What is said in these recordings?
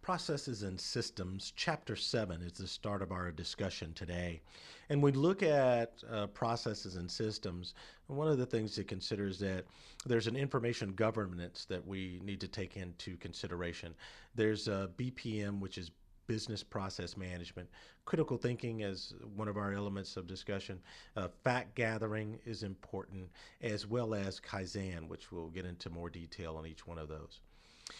Processes and Systems, Chapter 7 is the start of our discussion today. And we look at processes and systems. One of the things to consider is that there's an information governance that we need to take into consideration. There's BPM, which is business process management, critical thinking as one of our elements of discussion, fact gathering is important, as well as Kaizen, which we'll get into more detail on each one of those.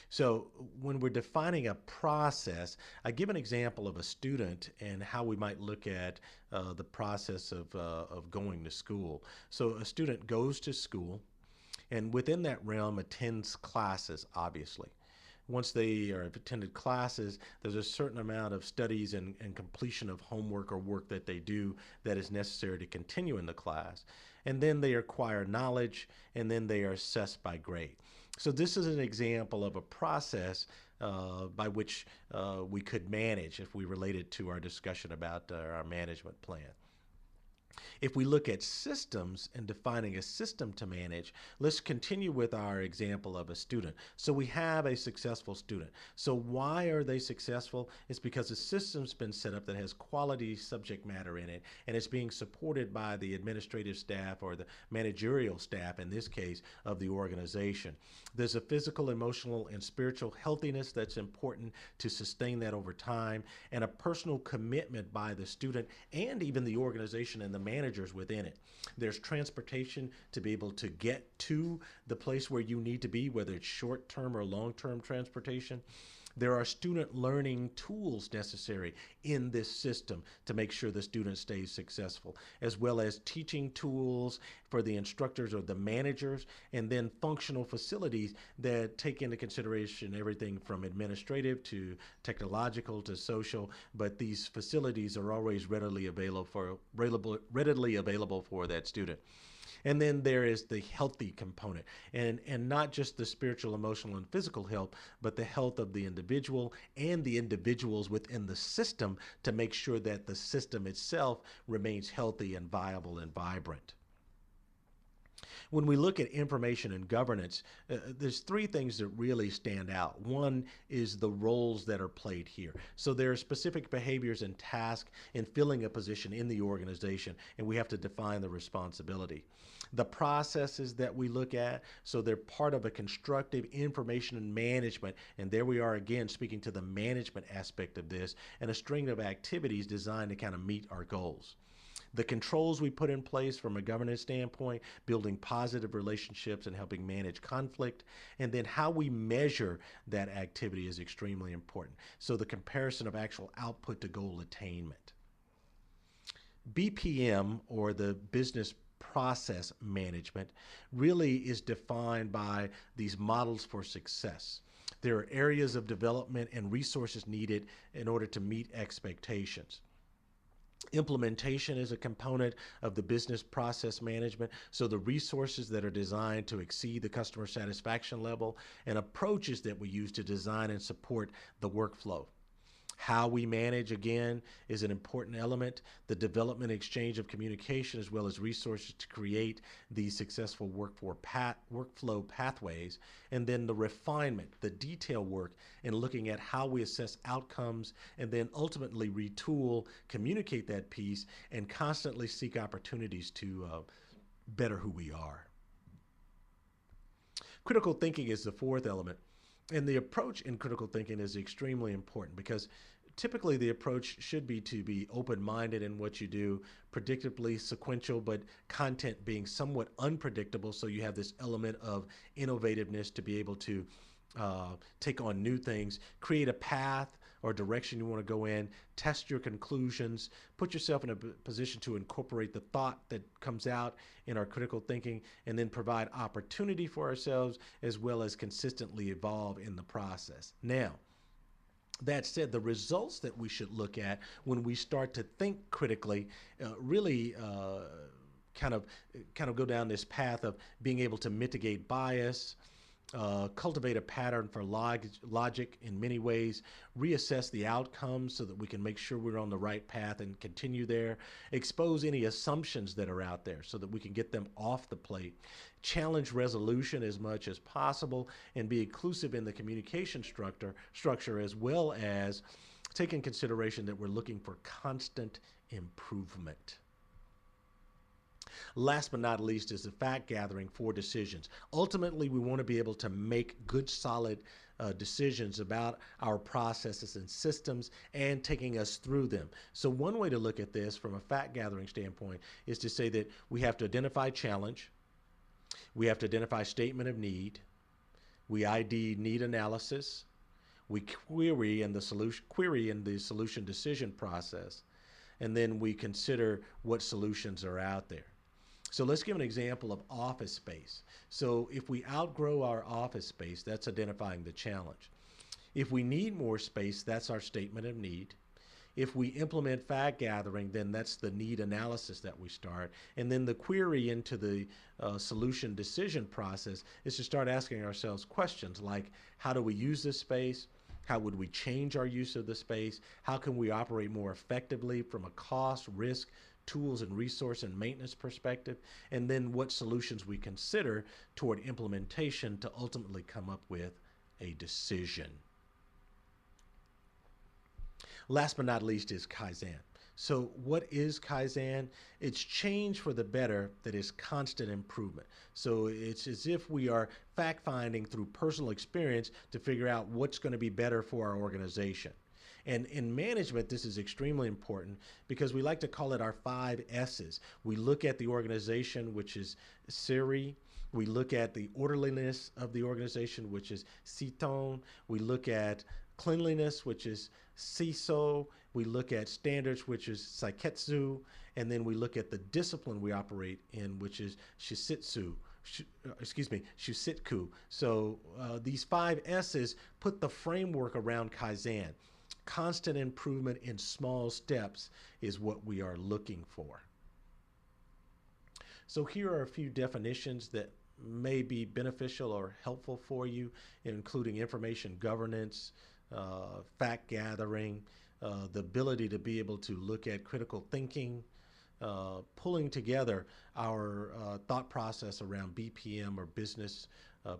So when we're defining a process, I give an example of a student and how we might look at the process of going to school. So a student goes to school and within that realm attends classes, obviously. Once they are attended classes, there's a certain amount of studies and completion of homework or work that they do that is necessary to continue in the class. And then they acquire knowledge, and then they are assessed by grade. So this is an example of a process by which we could manage if we relate it to our discussion about our management plan. If we look at systems and defining a system to manage, let's continue with our example of a student. So we have a successful student. So why are they successful? It's because the system's been set up that has quality subject matter in it, and it's being supported by the administrative staff or the managerial staff, in this case, of the organization. There's a physical, emotional, and spiritual healthiness that's important to sustain that over time, and a personal commitment by the student and even the organization and the managers within it. There's transportation to be able to get to the place where you need to be, whether it's short-term or long-term transportation. There are student learning tools necessary in this system to make sure the student stays successful, as well as teaching tools for the instructors or the managers, and then functional facilities that take into consideration everything from administrative to technological to social, but these facilities are always readily available for that student. And then there is the healthy component, and not just the spiritual, emotional, and physical health, but the health of the individual and the individuals within the system to make sure that the system itself remains healthy and viable and vibrant. When we look at information and governance, there's three things that really stand out. One is the roles that are played here. So there are specific behaviors and tasks in filling a position in the organization, and we have to define the responsibility. The processes that we look at, so they're part of a constructive information and management, and there we are again speaking to the management aspect of this, and a string of activities designed to kind of meet our goals. The controls we put in place from a governance standpoint, building positive relationships and helping manage conflict, and then how we measure that activity is extremely important. So the comparison of actual output to goal attainment. BPM, or the business process management, really is defined by these models for success. There are areas of development and resources needed in order to meet expectations. Implementation is a component of the business process management, so the resources that are designed to exceed the customer satisfaction level, and approaches that we use to design and support the workflow. How we manage, again, is an important element. The development and exchange of communication, as well as resources to create these successful workflow pathways. And then the refinement, the detail work, and looking at how we assess outcomes, and then ultimately retool, communicate that piece, and constantly seek opportunities to better who we are. Critical thinking is the fourth element. And the approach in critical thinking is extremely important because typically the approach should be to be open-minded in what you do, predictably sequential, but content being somewhat unpredictable. So you have this element of innovativeness to be able to take on new things, create a path or direction you want to go in, test your conclusions, put yourself in a position to incorporate the thought that comes out in our critical thinking, and then provide opportunity for ourselves as well as consistently evolve in the process. Now, that said, the results that we should look at when we start to think critically really kind of go down this path of being able to mitigate bias, cultivate a pattern for logic in many ways, reassess the outcomes so that we can make sure we're on the right path and continue there, expose any assumptions that are out there so that we can get them off the plate, challenge resolution as much as possible, and be inclusive in the communication structure as well as take in consideration that we're looking for constant improvement. Last but not least is the fact gathering for decisions. Ultimately, we want to be able to make good, solid decisions about our processes and systems and taking us through them. So one way to look at this from a fact gathering standpoint is to say that we have to identify challenge, we have to identify statement of need, we ID need analysis, we query in the solution decision process, and then we consider what solutions are out there. So let's give an example of office space. So if we outgrow our office space, that's identifying the challenge. If we need more space, that's our statement of need. If we implement fact gathering, then that's the need analysis that we start. And then the query into the solution decision process is to start asking ourselves questions like, how do we use this space? How would we change our use of the space? How can we operate more effectively from a cost, risk, tools and resource and maintenance perspective, and then what solutions we consider toward implementation to ultimately come up with a decision. Last but not least is Kaizen. So what is Kaizen? It's change for the better that is constant improvement. So it's as if we are fact-finding through personal experience to figure out what's going to be better for our organization. And in management, this is extremely important because we like to call it our 5 S's. We look at the organization, which is Siri. We look at the orderliness of the organization, which is Siton. We look at cleanliness, which is Siso. We look at standards, which is Saiketsu. And then we look at the discipline we operate in, which is Shusitsu. Shusitku. So these 5 S's put the framework around Kaizen. Constant improvement in small steps is what we are looking for. So here are a few definitions that may be beneficial or helpful for you, including information governance, fact gathering, the ability to be able to look at critical thinking, pulling together our thought process around BPM or business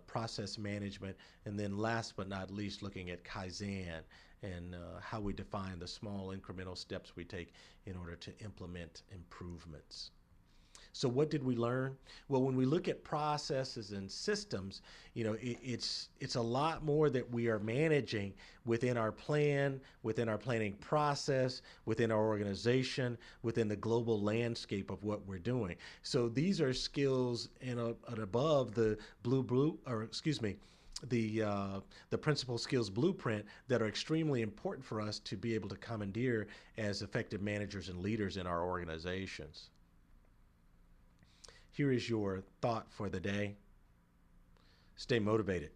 process management, and then last but not least, looking at Kaizen and how we define the small incremental steps we take in order to implement improvements. So what did we learn? Well, when we look at processes and systems, it's a lot more that we are managing within our plan, within our planning process, within our organization, within the global landscape of what we're doing. So these are skills above the the principal skills blueprint that are extremely important for us to be able to commandeer as effective managers and leaders in our organizations. Here is your thought for the day. Stay motivated.